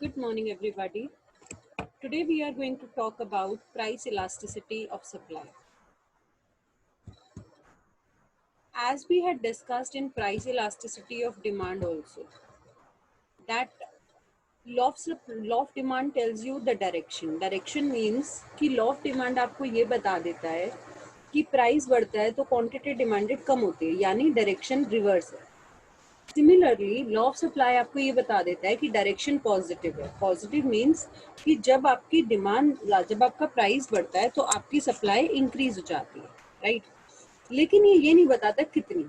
Good morning, everybody. Today we are going to talk about price elasticity of supply. As we had discussed in price elasticity of demand also, that law of demand tells you the direction. Direction means कि law of demand आपको ये बता देता है कि price बढ़ता है तो क्वांटिटी डिमांडेड कम होती है, यानी डायरेक्शन रिवर्स है. सिमिलरली लॉ ऑफ सप्लाई आपको ये बता देता है कि डायरेक्शन पॉजिटिव है. पॉजिटिव मीन्स कि जब आपकी डिमांड, जब आपका प्राइस बढ़ता है तो आपकी सप्लाई इंक्रीज हो जाती है, राइट. लेकिन ये नहीं बताता कितनी.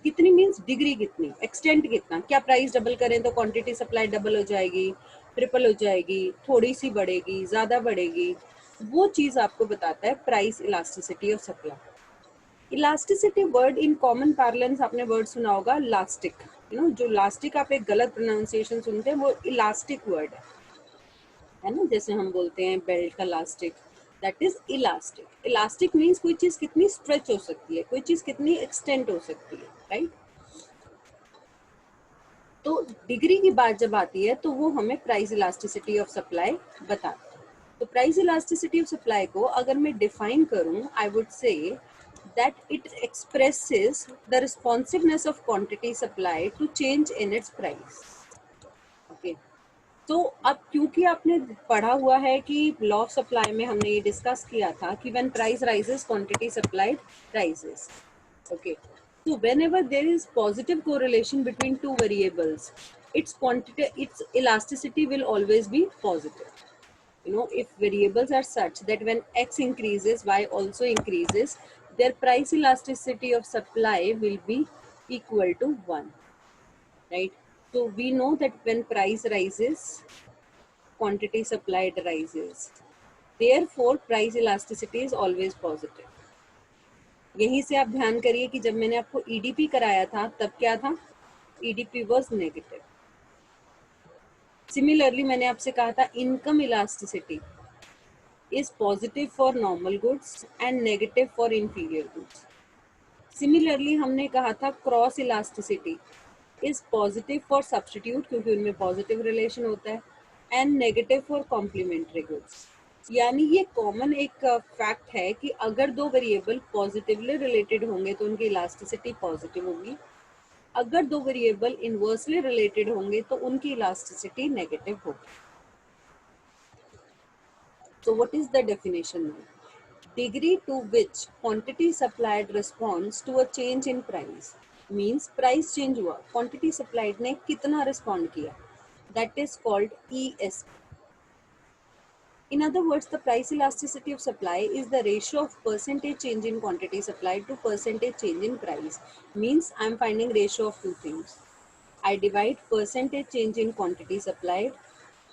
कितनी मीन्स डिग्री कितनी, एक्सटेंट कितना. क्या प्राइस डबल करें तो क्वांटिटी सप्लाई डबल हो जाएगी, ट्रिपल हो जाएगी, थोड़ी सी बढ़ेगी, ज़्यादा बढ़ेगी. वो चीज़ आपको बताता है price elasticity of supply. Elasticity word in common parlance आपने वर्ड सुना होगा लास्टिक. जो लास्टिक आप एक गलत प्रोनाउंसिएशन सुनते हैं वो इलास्टिक वर्ड है ना. जैसे हम बोलते हैं बेल्ट का लास्टिक, that is elastic. Elastic means कोई चीज कितनी स्ट्रेच हो सकती है, कोई चीज कितनी एक्सटेंड हो सकती है, राइट. तो डिग्री की बात जब आती है तो वो हमें प्राइस इलास्टिसिटी ऑफ सप्लाई बताता है. तो प्राइस इलास्टिसिटी ऑफ सप्लाई को अगर मैं डिफाइन करूं, I would say that it expresses the responsiveness of quantity supply to change in its price. Okay. तो अब क्योंकि आपने पढ़ा हुआ है कि लॉ ऑफ सप्लाई में हमने ये डिस्कस किया था कि when price rises quantity supplied rises. Okay. So whenever there is positive correlation between two variables, its elasticity will always be positive. If variables are such that when x increases, y also increases, their price elasticity of supply will be equal to 1, right. So we know that when price rises, quantity supplied rises, therefore price elasticity is always positive. यहीं से आप ध्यान करिए कि जब मैंने आपको EDP कराया था तब क्या था, ईडीपी वाज नेगेटिव. सिमिलरली मैंने आपसे कहा था income elasticity is positive for normal goods and negative for inferior goods. Similarly हमने कहा था cross elasticity is positive for substitute क्योंकि उनमें पॉजिटिव रिलेशन होता है, and negative for complementary goods. यानी ये कॉमन एक फैक्ट है कि अगर दो वेरिएबल पॉजिटिवली रिलेटेड होंगे तो उनकी इलास्टिसिटी पॉजिटिव होगी, अगर दो वेरिएबल इनवर्सली रिलेटेड होंगे तो उनकी इलास्टिसिटी नेगेटिव होगी. So what is the definition now? Degree to which quantity supplied responds to a change in price means price change हुआ, quantity supplied ने कितना respond किया, that is called ESP. In other words, the price elasticity of supply is the ratio of percentage change in quantity supplied to percentage change in price. Means I am finding ratio of two things. I divide percentage change in quantity supplied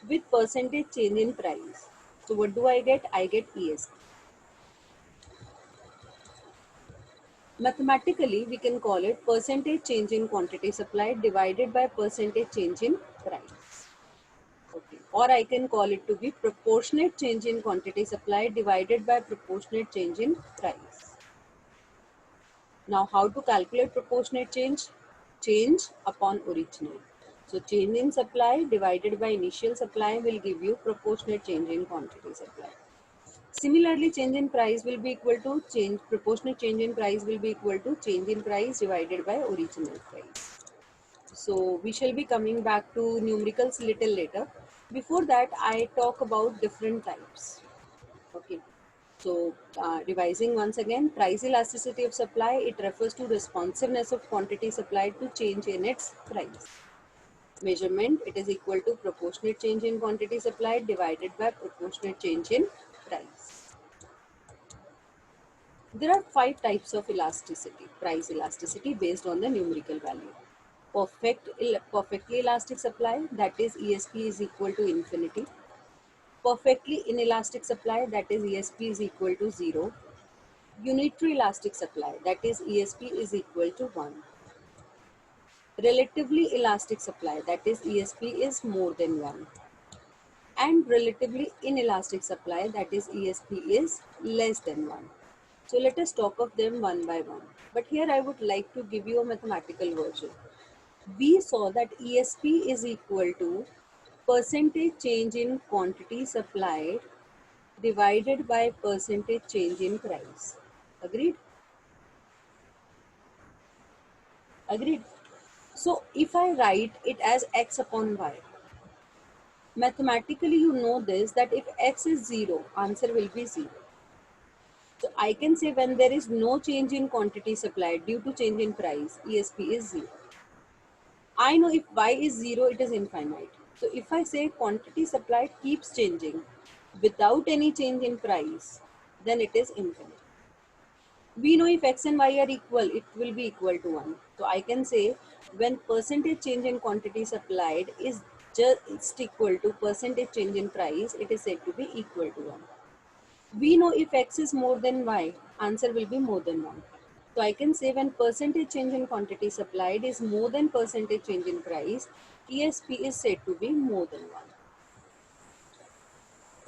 with percentage change in price. So what do I get? I get ESP. Mathematically, we can call it percentage change in quantity supplied divided by percentage change in price. Okay. Or I can call it to be proportionate change in quantity supplied divided by proportionate change in price. Now, how to calculate proportionate change? Change upon original. So, change in supply divided by initial supply will give you proportionate change in quantity supply. Similarly, change in price will be equal to proportionate change in price will be equal to change in price divided by original price. So we shall be coming back to numericals little later. Before that, I talk about different types. Okay. So revising once again, price elasticity of supply, it refers to responsiveness of quantity supplied to change in its price. Measurement, it is equal to proportionate change in quantity supplied divided by proportionate change in price. There are 5 types of elasticity, price elasticity based on the numerical value. Perfectly elastic supply, that is ESP is equal to infinity. Perfectly inelastic supply, that is ESP is equal to 0. Unitary elastic supply, that is ESP is equal to 1. Relatively elastic supply, that is ESP is more than 1. And relatively inelastic supply, that is ESP is less than 1. So let us talk of them one by one. But here I would like to give you a mathematical version. We saw that ESP is equal to percentage change in quantity supplied divided by percentage change in price. Agreed? Agreed. So if I write it as x upon y, mathematically you know this, that if x is 0, answer will be 0. So I can say when there is no change in quantity supplied due to change in price, ESP is 0. I know if y is 0, it is infinite. So if I say quantity supplied keeps changing without any change in price, then it is infinite. We know if x and y are equal, it will be equal to 1. So I can say when percentage change in quantity supplied is just equal to percentage change in price, it is said to be equal to 1. We know if x is more than y, answer will be more than 1. So I can say when percentage change in quantity supplied is more than percentage change in price, ESP is said to be more than 1.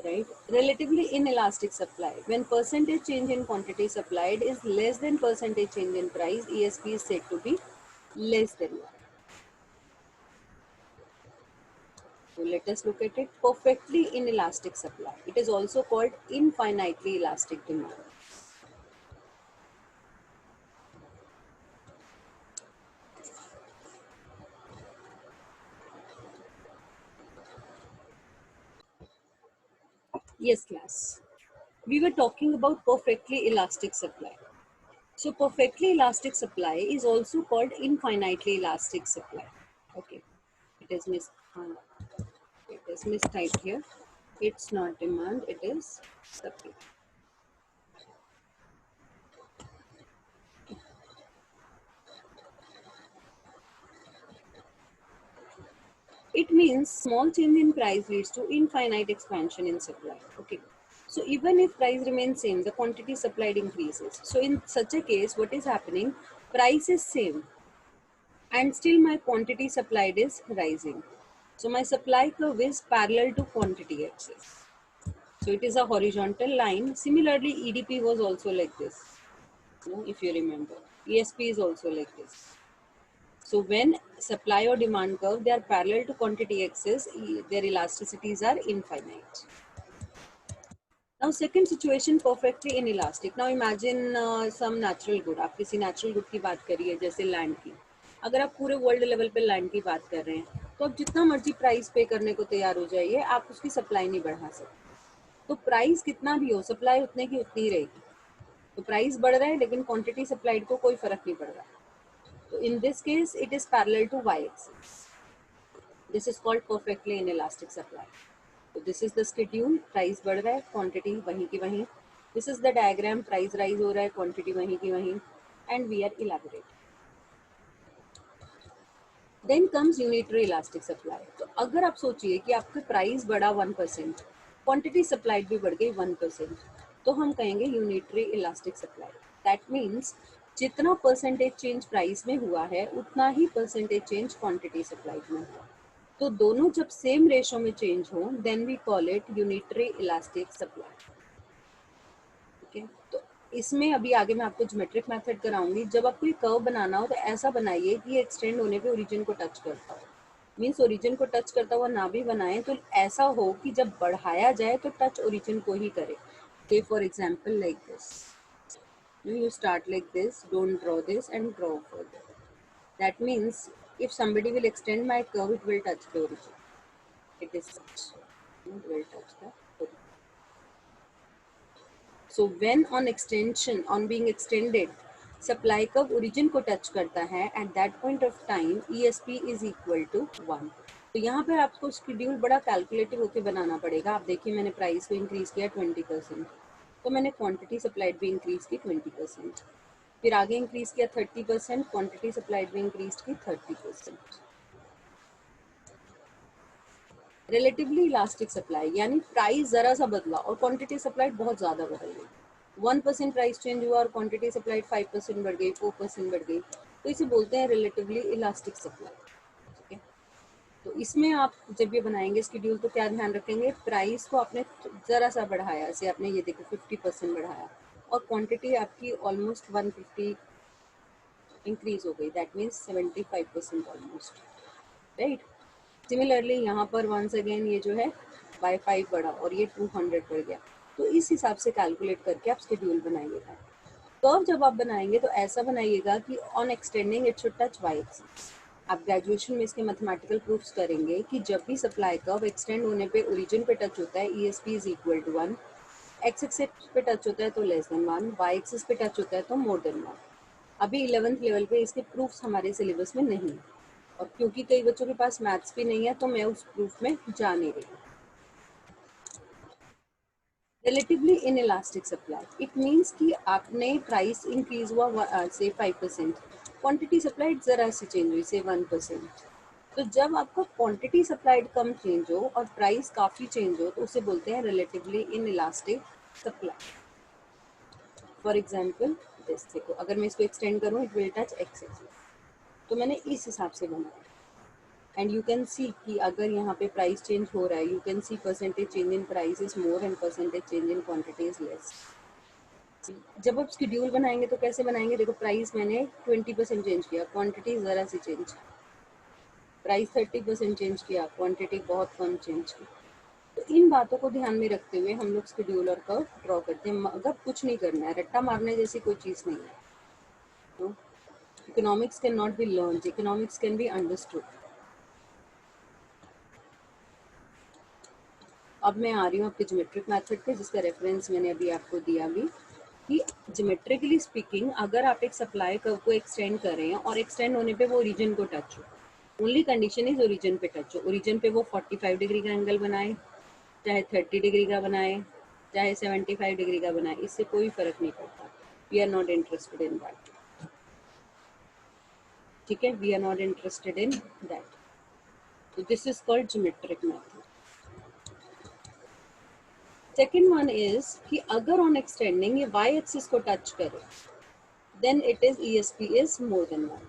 Right? Relatively inelastic supply. When percentage change in quantity supplied is less than percentage change in price, ESP is said to be less than 1. So let us look at it. Perfectly inelastic supply. It is also called infinitely elastic demand. Yes, class. We were talking about perfectly elastic supply. So perfectly elastic supply is also called infinitely elastic supply. Okay, it is mistyped here. It's not demand, it is supply. It means small change in price leads to infinite expansion in supply. Okay. So even if price remains same, the quantity supplied increases. So in such a case, what is happening? Price is same and still my quantity supplied is rising. So my supply curve is parallel to quantity axis. So it is a horizontal line. Similarly, EDP was also like this. If you remember, ESP is also like this. So when supply or demand curve, they are parallel to quantity axis, their elasticities are infinite. Now second situation, perfectly inelastic. Now imagine some natural good. आप किसी natural good की बात करिए जैसे land की. अगर आप पूरे वर्ल्ड लेवल पे लैंड की बात कर रहे हैं तो आप जितना मर्जी प्राइस पे करने को तैयार हो जाइए, आप उसकी सप्लाई नहीं बढ़ा सकते. तो प्राइस कितना भी हो, सप्लाई उतने की उतनी ही रहेगी. तो प्राइस बढ़ रहा है लेकिन क्वांटिटी सप्लाइड को कोई फर्क नहीं पड़ रहा. तो in this case it is parallel to Y axis. This is called perfectly inelastic supply. तो this is the schedule. Price बढ़ रहा है, क्वांटिटी वहीं की वहीं. This is the diagram. Price rise हो रहा है, क्वांटिटी वहीं की वहीं. And we are elaborate. Then comes unitary elastic supply. तो अगर आप सोचिए कि आपका प्राइस बढ़ा 1%, क्वांटिटी सप्लाइड भी बढ़ गई 1%, तो हम कहेंगे unitary elastic supply. That means जितना परसेंटेज चेंज प्राइस में हुआ है उतना ही परसेंटेज चेंज क्वांटिटी सप्लाइड में हुआ. तो दोनों जब सेम रेशो में चेंज हो, then we call it unitary elastic supply. Okay. तो इसमें अभी आगे मैं आपको ज्योमेट्रिक मेथड कराऊंगी. जब आपको ये कर्व बनाना हो तो ऐसा बनाइए कि ये एक्सटेंड होने पे ओरिजिन को टच करता हो. मीन्स ओरिजिन को टच करता हुआ ना भी बनाएं तो ऐसा हो कि जब बढ़ाया जाए तो टच ओरिजिन को ही करे. Say for example like this. You start like this, don't draw this and draw further. That means if somebody will extend my curve, it will touch the origin. It is such. It will touch the origin. So when on being extended, supply curve origin को touch करता है, at that point of time ESP is equal to 1. तो यहाँ पर आपको schedule बड़ा calculative होकर बनाना पड़ेगा. आप देखिए मैंने प्राइस को इंक्रीज किया 20%, तो मैंने क्वांटिटी सप्लाइड भी इंक्रीज की 20%, फिर आगे इंक्रीज किया 30%, क्वांटिटी सप्लाइड भी इंक्रीज की 30%. रिलेटिवली इलास्टिक सप्लाई यानी प्राइस जरा सा बदला और क्वांटिटी सप्लाइड बहुत ज़्यादा बदल गई. 1% प्राइस चेंज हुआ और क्वांटिटी सप्लाइड 5% बढ़ गई, 4% बढ़ गई, तो इसे बोलते हैं रिलेटिवली इलास्टिक सप्लाई. ठीक है. तो इसमें आप जब ये बनाएंगे शेड्यूल तो क्या ध्यान रखेंगे, प्राइस को आपने ज़रा सा बढ़ाया, जैसे आपने ये देखो 50% बढ़ाया और क्वांटिटी आपकी ऑलमोस्ट 150 इंक्रीज हो गई. That means 75% almost. Right. Similarly यहाँ पर वंस अगेन ये जो है बाय 5 बढ़ा और ये 200 बढ़ गया। तो इस हिसाब से कैलकुलेट करके आप शेड्यूल बनाइएगा। कर्व जब आप बनाएंगे तो ऐसा बनाइएगा कि on extending it should touch Y axis. आप ग्रेजुएशन में इसके मैथमेटिकल प्रूफ्स करेंगे कि जब भी सप्लाई कर्व एक्सटेंड होने पे ओरिजिन पे टच होता है ESP is equal to 1, X axis पे टच होता है तो लेस देन 1, वाई एक्सिस पे टच होता है तो मोर देन 1। अभी 11th लेवल पे इसके प्रूफ्स हमारे सिलेबस में नहीं है, और क्योंकि कई बच्चों के पास मैथ्स भी नहीं है तो मैं उस प्रूफ में जा नहीं रही। Relatively in elastic supply it means कि आपने प्राइस इंक्रीज हुआ से 5%, क्वांटिटी सप्लाइड ज़रा सी चेंज हुई से 1%। तो जब आपका क्वांटिटी सप्लाइड कम चेंज हो और प्राइस काफ़ी चेंज हो तो उसे बोलते हैं relatively in elastic supply. For example this, देखो अगर मैं इसको एक्सटेंड करूँ it will touch x axis, तो मैंने इस हिसाब से बनाया। एंड यू कैन सी कि अगर यहाँ पे प्राइस चेंज हो रहा है, you can see percentage change in price is more and percentage change in quantity is less. जब आप शेड्यूल बनाएंगे तो कैसे बनाएंगे, देखो प्राइस मैंने 20% चेंज किया, क्वांटिटी ज़रा सी चेंज, प्राइस 30% चेंज किया, क्वांटिटी बहुत कम चेंज की। तो इन बातों को ध्यान में रखते हुए हम लोग शेड्यूल और कर्व ड्रॉ करते हैं, मगर कुछ नहीं करना है, रट्टा मारने जैसी कोई चीज़ नहीं है। तो economics can not be learn, economics can be understood. अब मैं आ रही हूँ आपके ज्योमेट्रिक मेथड पे, जिसका रेफरेंस मैंने अभी आपको दिया भी, कि ज्योमेट्रिकली स्पीकिंग अगर आप एक सप्लाई कर्व को एक्सटेंड कर रहे हैं और एक्सटेंड होने पे वो ओरिजिन को टच हो, ओनली कंडीशन इज ओरिजिन पे टच हो, ओरिजिन पे वो 45 डिग्री का एंगल बनाए, चाहे 30 डिग्री का बनाए, चाहे 75 डिग्री का बनाए, इससे कोई फर्क नहीं पड़ता। We are not interested in that, ठीक है, we are not interested in that. तो this is called geometric method. Second one is कि अगर ऑन एक्सटेंडिंग ये वाई एक्सिस को टच करे then it is ESP is more than 1,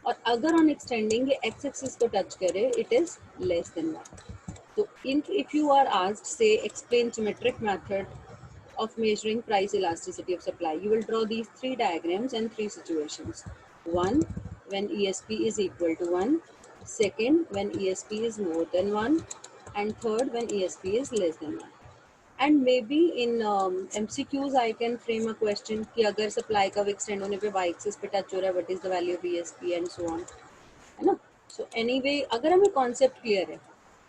और अगर ऑन एक्सटेंडिंग ये एक्स एक्सिस को टच करे इट इज लेस देन 1। तो if you are asked, say explain symmetric method of measuring price elasticity of supply, you will draw these three diagrams and three situations. One, when ESP is equal to 1, second when ESP is more than 1, and third when ESP is less than 1. And may be in MCQs I can frame a question कि अगर supply का extend होने पे Y axis पे touch हो रहा है, what is the value of ESP and so on, है ना। सो एनीवे अगर हमें कॉन्सेप्ट क्लियर है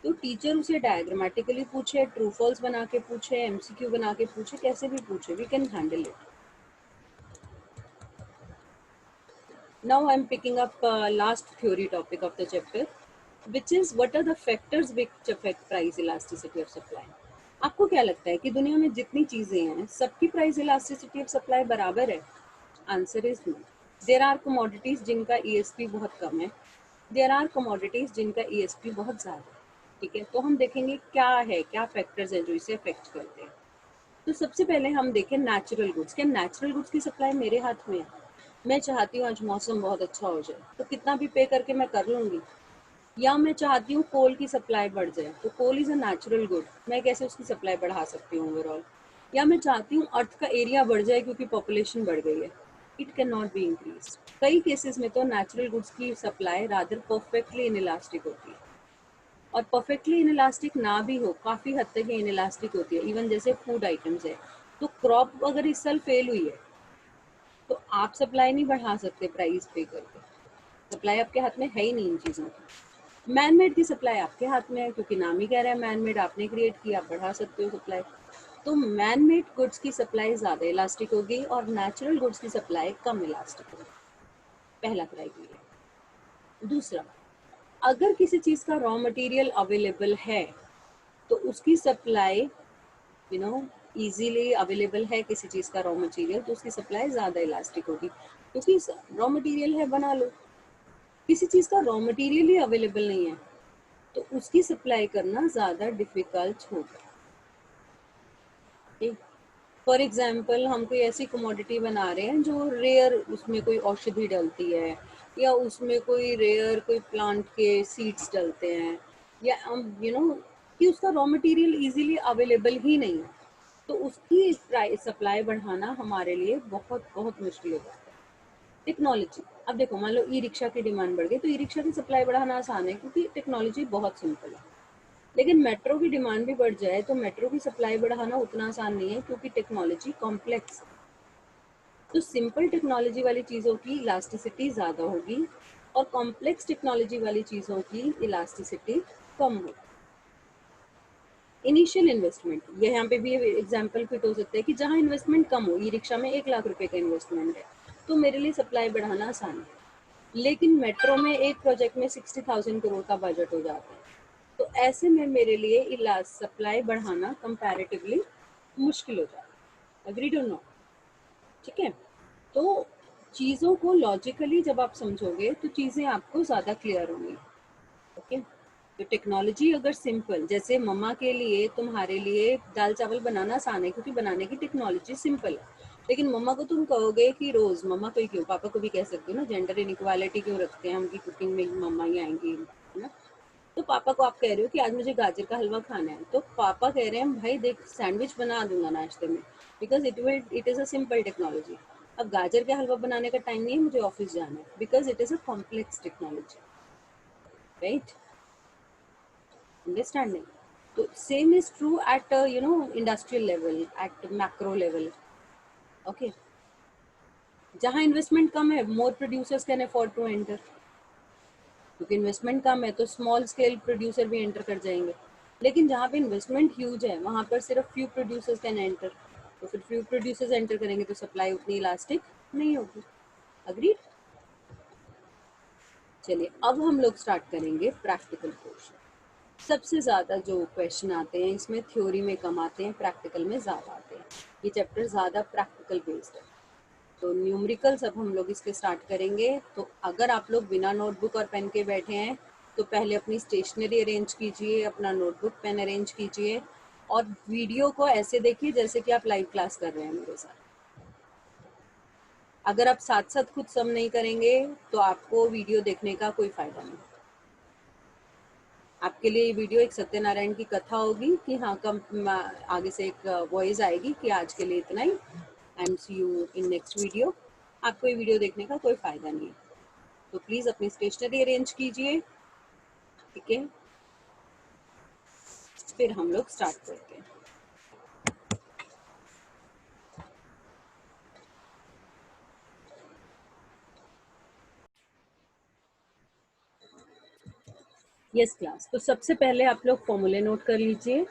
तो टीचर उसे डायग्रामेटिकली पूछे, ट्रू फॉल्स बना के पूछे, MCQ बना के पूछे, कैसे भी पूछे, we can handle it. Now I am picking up last theory topic of the chapter, which is what are the factors which affect price elasticity of supply। आपको क्या लगता है कि दुनिया में जितनी चीजें हैं सबकी प्राइस इलास्टिसिटी ऑफ सप्लाई बराबर है? Answer is no. There are commodities जिनका ESP बहुत कम है, देयर आर कमोडिटीज जिनका ESP बहुत ज़्यादा है, ठीक है। तो हम देखेंगे क्या है, क्या फैक्टर्स हैं जो इसे अफेक्ट करते हैं। तो सबसे पहले हम देखें नेचुरल गुड्स। क्या नेचुरल गुड्स की सप्लाई मेरे हाथ में है? मैं चाहती हूँ आज मौसम बहुत अच्छा हो जाए तो कितना भी पे करके मैं कर लूँगी, या मैं चाहती हूँ कोल की सप्लाई बढ़ जाए, तो coal is a natural good, मैं कैसे उसकी सप्लाई बढ़ा सकती हूँ ओवरऑल। या मैं चाहती हूँ अर्थ का एरिया बढ़ जाए क्योंकि पॉपुलेशन बढ़ गई है, it can not be increase. कई केसेस में तो नेचुरल गुड्स की सप्लाई रादर परफेक्टली इनइलास्टिक होती है, और परफेक्टली इनइलास्टिक ना भी हो, काफ़ी हद तक ये इनइलास्टिक होती है। इवन जैसे फूड आइटम्स है, तो क्रॉप अगर इस साल फेल हुई है तो आप सप्लाई नहीं बढ़ा सकते प्राइस पे करके, सप्लाई आपके हाथ में है ही नहीं इन चीज़ों की। मैन मेड की सप्लाई आपके हाथ में है, क्योंकि नाम ही कह रहा है मैन मेड, आपने क्रिएट किया, आप बढ़ा सकते हो सप्लाई। तो मैन मेड गुड्स की सप्लाई ज़्यादा इलास्टिक होगी और नेचुरल गुड्स की सप्लाई कम इलास्टिक होगी, पहला क्राइटेरिया। दूसरा, अगर किसी चीज़ का रॉ मटेरियल अवेलेबल है तो उसकी सप्लाई इजीली अवेलेबल है किसी चीज़ का रॉ मटेरियल, तो उसकी सप्लाई ज़्यादा इलास्टिक होगी, क्योंकि रॉ मटेरियल है, बना लो। किसी चीज़ का रॉ मटेरियल ही अवेलेबल नहीं है तो उसकी सप्लाई करना ज़्यादा डिफ़िकल्ट होगा। ठीक, फॉर एग्जाम्पल हम कोई ऐसी कमोडिटी बना रहे हैं जो रेयर, उसमें कोई औषधि डलती है, या उसमें कोई रेयर कोई प्लांट के सीड्स डलते हैं, या कि उसका रॉ मटेरियल इजीली अवेलेबल ही नहीं है, तो उसकी प्राइस सप्लाई बढ़ाना हमारे लिए बहुत बहुत मुश्किल हो जाता है। टेक्नोलॉजी, अब देखो मान लो ई रिक्शा की डिमांड बढ़ गई तो ई रिक्शा की सप्लाई बढ़ाना आसान है क्योंकि टेक्नोलॉजी बहुत सिंपल है। लेकिन मेट्रो की डिमांड भी बढ़ जाए तो मेट्रो की सप्लाई बढ़ाना उतना आसान नहीं है क्योंकि टेक्नोलॉजी कॉम्प्लेक्स है। तो सिंपल टेक्नोलॉजी वाली चीज़ों की इलास्टिसिटी ज़्यादा होगी और कॉम्प्लेक्स टेक्नोलॉजी वाली चीज़ों की इलास्टिसिटी कम होगी। इनिशियल इन्वेस्टमेंट, ये यहाँ पे भी एग्जाम्पल फिट हो सकता है कि जहाँ इन्वेस्टमेंट कम हो, ई रिक्शा में 1 लाख रुपए का इन्वेस्टमेंट है तो मेरे लिए सप्लाई बढ़ाना आसान है। लेकिन मेट्रो में एक प्रोजेक्ट में 60,000 करोड़ का बजट हो जाता है तो ऐसे में मेरे लिए इलाज सप्लाई बढ़ाना कंपैरेटिवली मुश्किल हो जाता है। अग्रीड और नॉट? ठीक है, तो चीज़ों को लॉजिकली जब आप समझोगे तो चीज़ें आपको ज़्यादा क्लियर होंगी। ओके, तो टेक्नोलॉजी अगर सिंपल, जैसे मम्मा के लिए तुम्हारे लिए दाल चावल बनाना आसान है क्योंकि बनाने की टेक्नोलॉजी सिंपल है। लेकिन मम्मा को तुम कहोगे कि रोज, मम्मा को ही क्यों, पापा को भी कह सकते हो ना, जेंडर इनइक्वालिटी क्यों रखते हैं हम कि कुकिंग में मम्मा ही आएंगी, है ना। तो पापा को आप कह रहे हो कि आज मुझे गाजर का हलवा खाना है तो पापा कह रहे हैं भाई देख सैंडविच बना दूंगा नाश्ते में, because it is a simple technology. अब गाजर का हलवा बनाने का टाइम नहीं है, मुझे ऑफिस जाना है, because it is a complex technology, right? Understanding. So same is true at industrial level, at macro level. Okay. जहाँ इन्वेस्टमेंट कम है, more producers can afford to enter, क्योंकि इन्वेस्टमेंट कम है तो स्मॉल स्केल प्रोड्यूसर भी एंटर कर जाएंगे। लेकिन जहाँ पे इन्वेस्टमेंट ह्यूज है वहाँ पर सिर्फ फ्यू प्रोड्यूसर्स कैन एंटर, तो फिर फ्यू प्रोड्यूसर्स एंटर करेंगे तो सप्लाई उतनी इलास्टिक नहीं होगी। अग्रीड? चलिए अब हम लोग स्टार्ट करेंगे प्रैक्टिकल पोर्शन। सबसे ज़्यादा जो क्वेश्चन आते हैं इसमें थ्योरी में कम आते हैं, प्रैक्टिकल में ज़्यादा आते हैं। ये चैप्टर ज़्यादा प्रैक्टिकल बेस्ड है। तो न्यूमेरिकल्स अब हम लोग इसके स्टार्ट करेंगे। तो अगर आप लोग बिना नोटबुक और पेन के बैठे हैं तो पहले अपनी स्टेशनरी अरेंज कीजिए, अपना नोटबुक पेन अरेंज कीजिए और वीडियो को ऐसे देखिए जैसे कि आप लाइव क्लास कर रहे हैं मेरे साथ। अगर आप साथ साथ खुद सम नहीं करेंगे तो आपको वीडियो देखने का कोई फ़ायदा नहीं। आपके लिए ये वीडियो एक सत्यनारायण की कथा होगी कि हाँ, कम आगे से एक वॉइस आएगी कि आज के लिए इतना ही, and see you in next video. आपको ये वीडियो देखने का कोई फ़ायदा नहीं है, तो प्लीज़ अपनी स्टेशनरी अरेंज कीजिए, ठीक है? फिर हम लोग स्टार्ट करते हैं। यस क्लास, तो सबसे पहले आप लोग फॉर्मूले नोट कर लीजिए।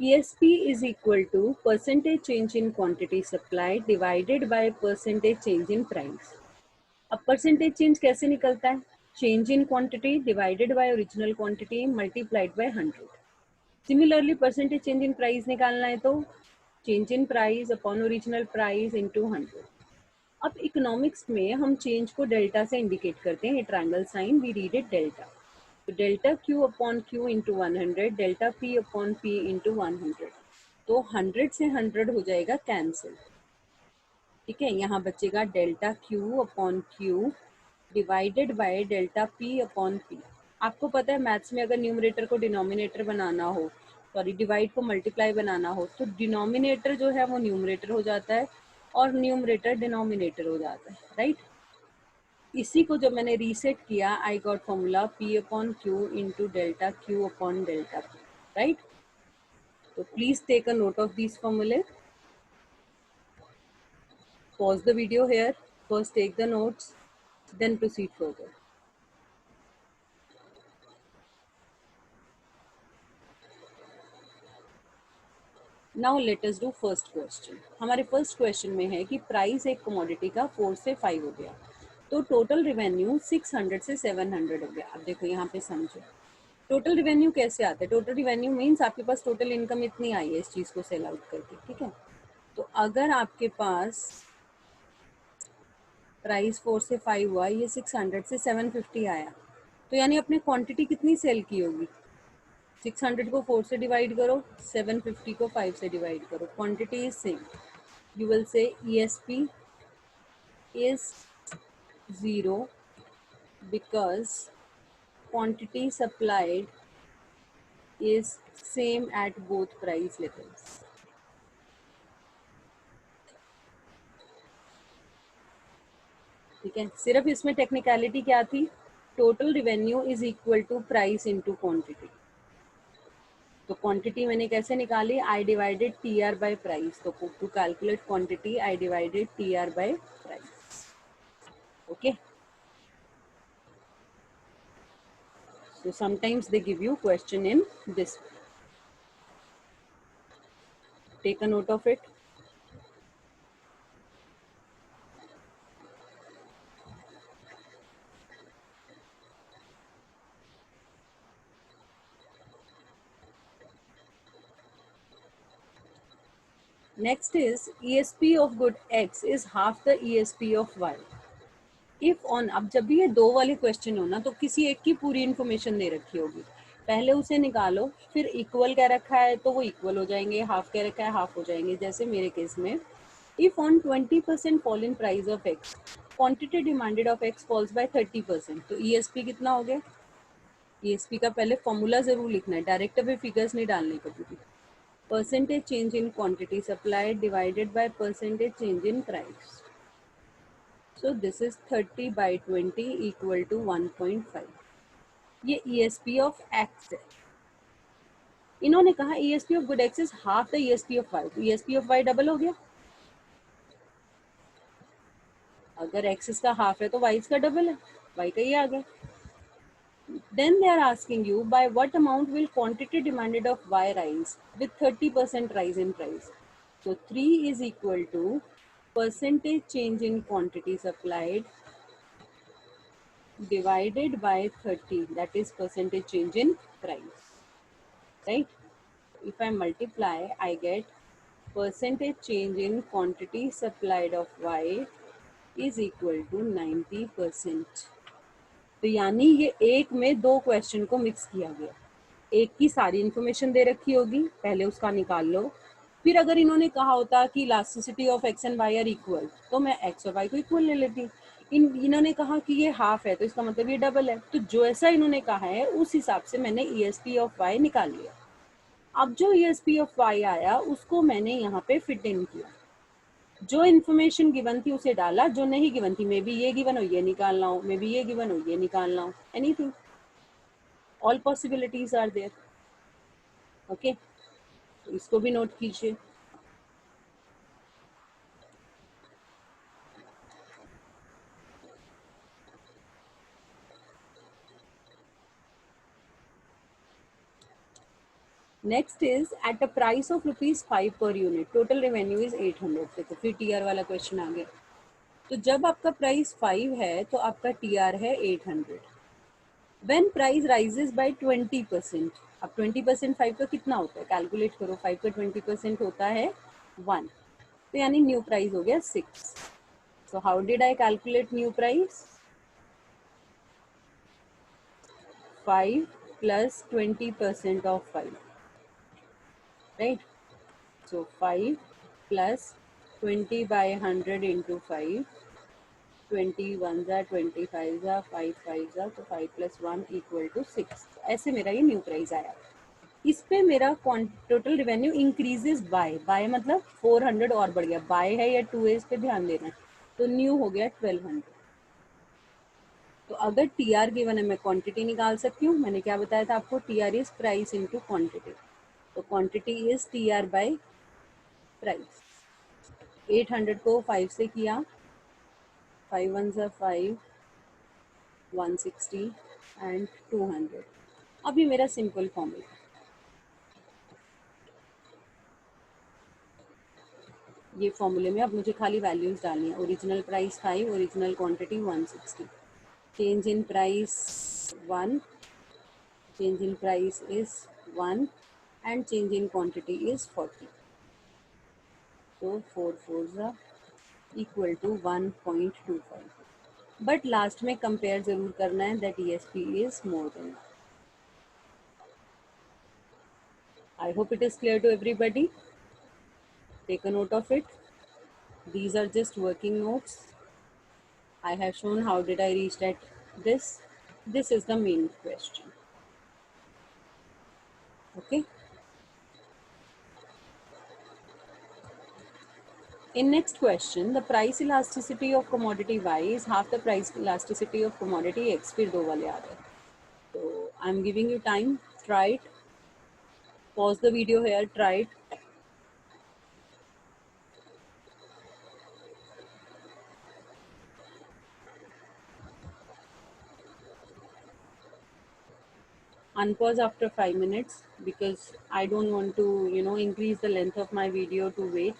ESP is equal to percentage change in quantity supplied divided by percentage change in price। अब परसेंटेज चेंज कैसे निकलता है? Change in quantity divided by original quantity multiplied by 100। Similarly percentage change in price निकालना है तो change in price upon original price into 100। अब economics में हम चेंज को डेल्टा से इंडिकेट करते हैं, triangle sign, we read it delta. तो delta Q upon Q into 100, delta P upon P into 100। तो 100 से 100 हो जाएगा कैंसिल, ठीक है। यहाँ बचेगा delta Q upon Q divided by delta P upon P. आपको पता है मैथ्स में अगर न्यूमरेटर को डिनोमिनेटर बनाना हो, सॉरी डिवाइड को मल्टीप्लाई बनाना हो, तो डिनोमिनेटर जो है वो न्यूमरेटर हो जाता है और न्यूमरेटर डिनोमिनेटर हो जाता है, राइट। इसी को जब मैंने रीसेट किया, I got formula P upon Q into delta Q upon delta P, right. तो please take a note of this फॉर्मूले, pause the video here, first take the notes, then proceed further. Now let us do first question. हमारे first question में है कि price एक commodity का 4 से 5 हो गया तो टोटल रिवेन्यू 600 से 700 हो गया। अब देखो यहाँ पे समझो टोटल रिवेन्यू कैसे आता है। टोटल रिवेन्यू मीन्स आपके पास टोटल इनकम इतनी आई है इस चीज़ को सेल आउट करके, ठीक है। तो अगर आपके पास प्राइस 4 से 5 हुआ, ये 600 से 750 आया, तो यानी अपने क्वांटिटी कितनी सेल की होगी। 600 को 4 से डिवाइड करो, 750 को 5 से डिवाइड करो, quantity is same. You will say ESP is 0 because quantity supplied is same at both price levels. ठीक है, सिर्फ इसमें टेक्निकलिटी क्या थी, total revenue is equal to price into quantity. तो क्वांटिटी मैंने कैसे निकाली, I divided T R by price. तो to calculate quantity I divided T R by price. Okay, so sometimes they give you question in this way. Take a note of it. Next is ESP of good X is half the ESP of Y. If on, अब जब भी ये दो वाले question हो ना, तो किसी एक की पूरी इन्फॉर्मेशन दे रखी होगी, पहले उसे निकालो, फिर इक्वल क्या रखा है तो वो इक्वल हो जाएंगे, हाफ क्या रखा है हाफ हो जाएंगे। जैसे मेरे केस में, if on 20% fall in price of X, quantity demanded of X falls by 30%, तो ईएसपी कितना हो गया। ईएसपी का पहले फॉर्मूला जरूर लिखना है, डायरेक्ट अभी फिगर्स नहीं डालने कभी भी। Percentage change in quantity supplied divided by percentage change in price. So this is 30 by 20 equal to 1.5। ये ईएसपी ऑफ एक्स है। इन्होंने कहा ESP of good X is half the ESP of Y, तो ESP of Y double हो गया। अगर x इसका half है तो वाई इसका डबल है, वाई का ये आ गया। Then they are asking you by what amount will quantity demanded of Y rise with 30% rise in price. So 3 is equal to percentage change in quantity supplied divided by 30, that is percentage change in price, right? If I multiply, I get percentage change in quantity supplied of Y is equal to 90%. तो यानी ये एक में दो question को mix किया गया। एक की सारी इन्फॉर्मेशन दे रखी होगी, पहले उसका निकाल लो, फिर अगर इन्होंने कहा होता कि elasticity of X and Y are equal, तो मैं एक्स और वाई को इक्वल ले लेती। इन्होंने कहा कि ये हाफ है, तो इसका मतलब ये डबल है। तो जो ऐसा इन्होंने कहा है उस हिसाब से मैंने ईएसपी ऑफ वाई निकाल लिया। अब जो ईएसपी ऑफ वाई आया उसको मैंने यहाँ पे फिट इन किया, जो इन्फॉर्मेशन गिवन थी उसे डाला, जो नहीं गिवन थी, मे बी ये गिवन हो ये निकालना हो, मे बी ये गिवन हो ये निकालना हो, anything, all possibilities are there. Okay, तो इसको भी नोट कीजिए। Next is at a price of ₹5 per unit total revenue is 800। देखो फिर टीआर वाला क्वेश्चन आ गया। तो जब आपका प्राइस 5 है तो आपका टीआर है 800। व्हेन प्राइस राइजेस बाय 20%, अब 20% 5 का कितना होता है, कैलकुलेट करो। 5 का 20% होता है 1, तो यानी न्यू प्राइस हो गया 6। So how did I calculate new price, 5 plus 20% of 5, right? So 5 plus 20 by 100 into 5, 20 ones are 25 are 5 5s are, तो 5 plus 1 equal to 6। ऐसे मेरा ये न्यू प्राइस आया। इस पे मेरा टोटल रिवेन्यू इंक्रीजेस बाय मतलब 400 और बढ़ गया, बाय है या 2 है इस पे ध्यान देना। तो न्यू हो गया 1200। तो अगर टी आर गिवन है मैं क्वांटिटी निकाल सकती हूँ। मैंने क्या बताया था आपको, T R is price into quantity. तो quantity is T R by price. 800 को 5 से किया, 5 1s are 5, 160 एंड 200। अब ये मेरा सिंपल फॉर्मूला, ये फॉर्मूले में अब मुझे खाली वैल्यूज डालनी है। Original price 5, original quantity 160, change in price 1, change in price is 1 and change in quantity is 40. So 4 4s are equal to 1.25. But last में compare जरूर करना है that ESP is more than that. I hope it is clear to everybody. Take a note of it. These are just working notes. I have shown how did I reach at this. This is the main question. Okay. In next question, the price elasticity of commodity Y is half the price elasticity of commodity X. फिर दो वाले आ रहे हैं. So I'm giving you time. Try it. Pause the video here. Try it. Unpause after 5 minutes because I don't want to, increase the length of my video to wait.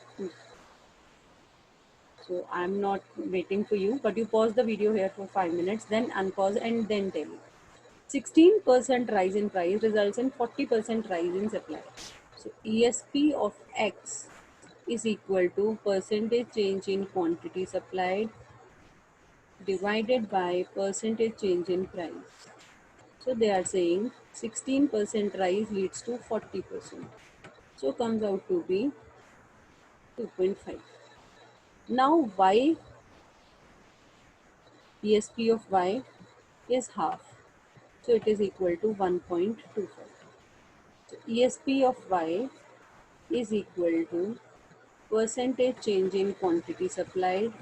So I'm not waiting for you, but you pause the video here for 5 minutes, then unpause and then tell me. 16% rise in price results in 40% rise in supply. So ESP of X is equal to percentage change in quantity supplied divided by percentage change in price. So they are saying 16% rise leads to 40%. So comes out to be 2.5. Now Y, ESP of Y is half. So it is equal to 1.25. So ESP of Y is equal to percentage change in quantity supplied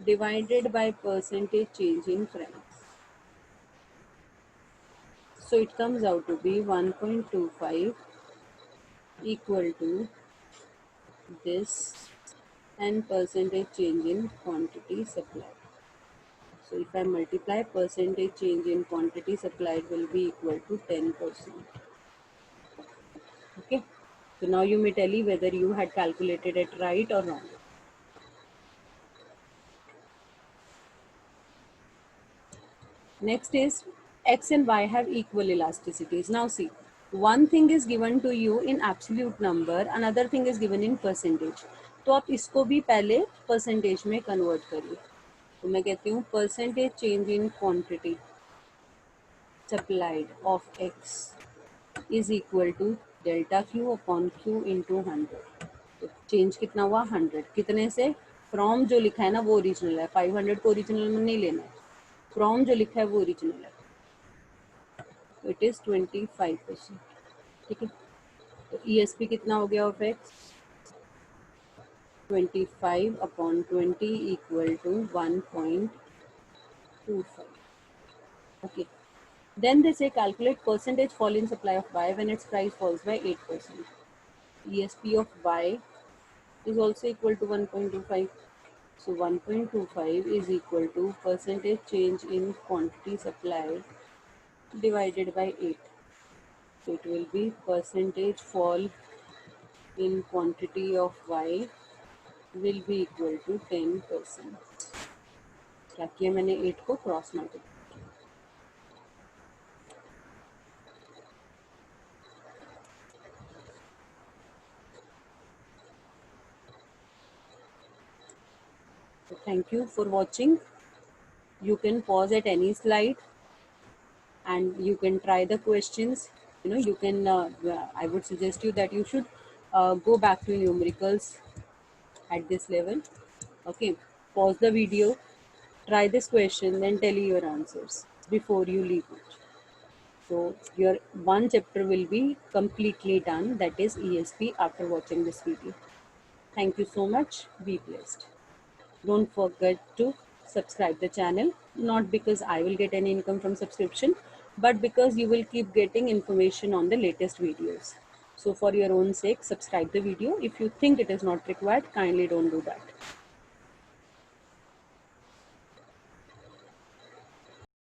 divided by percentage change in price. So it comes out to be 1.25 equal to this and percentage change in quantity supplied. So if I multiply, percentage change in quantity supplied will be equal to 10%. Okay. So now you may tell me whether you had calculated it right or wrong. Next is X and Y have equal elasticities. Now see, one thing is given to you in absolute number, another thing is given in percentage. तो आप इसको भी पहले percentage में convert करिए. तो मैं कहती हूँ percentage change in quantity supplied of X is equal to delta Q upon Q into 100. तो चेंज कितना हुआ 100. कितने से? फ्रॉम जो लिखा है ना वो ओरिजिनल है. 500 को ओरिजिनल में नहीं लेना है. फ्रॉम जो लिखा है वो ओरिजिनल है. तो इट इज 25%. ठीक है. तो ESP कितना हो गया of X? 25 upon 20 equal to 1.25. Okay. Then they say calculate percentage fall in supply of Y when its price falls by 8%. ESP of Y is also equal to 1.25. So 1.25 is equal to percentage change in quantity supplied divided by 8. So it will be percentage fall in quantity of Y will be equal to 10%. क्या किया मैंने 8 को cross multiply. So thank you for watching. You can pause at any slide and you can try the questions. You can, I would suggest you that you should go back to numericals at this level. Okay, pause the video, try this question, then tell you your answers before you leave it. So your one chapter will be completely done, that is ESP, after watching this video. Thank you so much. Be blessed. Don't forget to subscribe the channel, not because I will get any income from subscription, but because you will keep getting information on the latest videos. So for your own sake, subscribe the video. If you think it is not required, kindly don't do that.